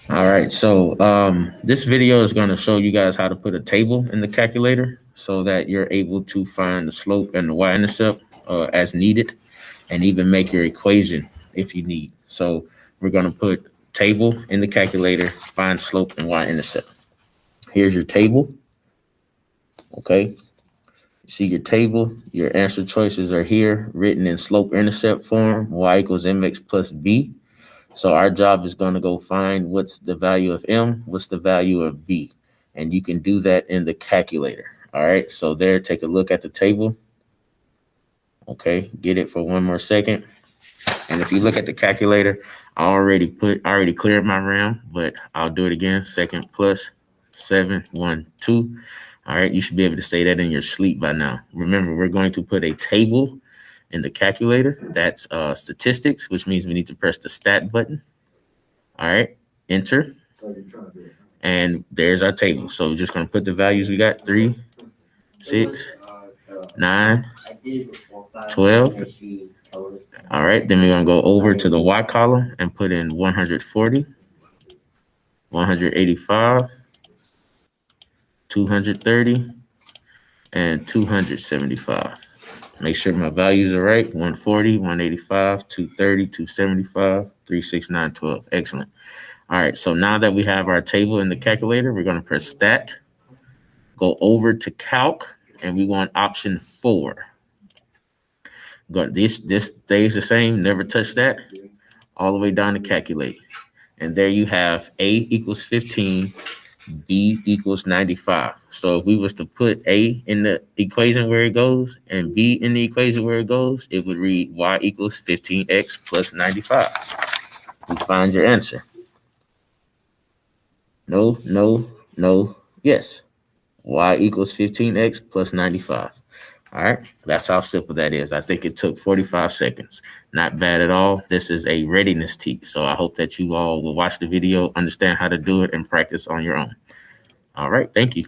All right, so this video is going to show you guys how to put a table in the calculator so that you're able to find the slope and the y-intercept as needed, and even make your equation if you need. So we're going to put table in the calculator, find slope and y-intercept. Here's your table. Okay, see your table. Your answer choices are here, written in slope-intercept form. Y equals mx plus b. So our job is going to go find what's the value of m, what's the value of b. And you can do that in the calculator. All right, so there, take a look at the table. Okay, get it for one more second. And if you look at the calculator, I already cleared my RAM, but I'll do it again. Second plus 7, 1, 2. All right, you should be able to say that in your sleep by now. Remember, we're going to put a table in the calculator. That's statistics, which means we need to press the stat button. All right, enter. And there's our table. So we're just going to put the values we got: 3, 6, 9, 12. All right, then we're going to go over to the Y column and put in 140, 185, 230, and 275. Make sure my values are right: 140, 185, 230, 275, 369, 12. Excellent. All right, so now that we have our table in the calculator, we're going to press stat, go over to calc, and we want option 4. This stays the same, never touch that, all the way down to calculate. And there you have A equals 15, B equals 95. So if we was to put A in the equation where it goes and B in the equation where it goes, it would read Y equals 15x plus 95. You find your answer. No, no, no, yes. Y equals 15x plus 95. All right, that's how simple that is. I think it took 45 seconds. Not bad at all. This is a readiness teach. So I hope that you all will watch the video, understand how to do it, and practice on your own. All right, thank you.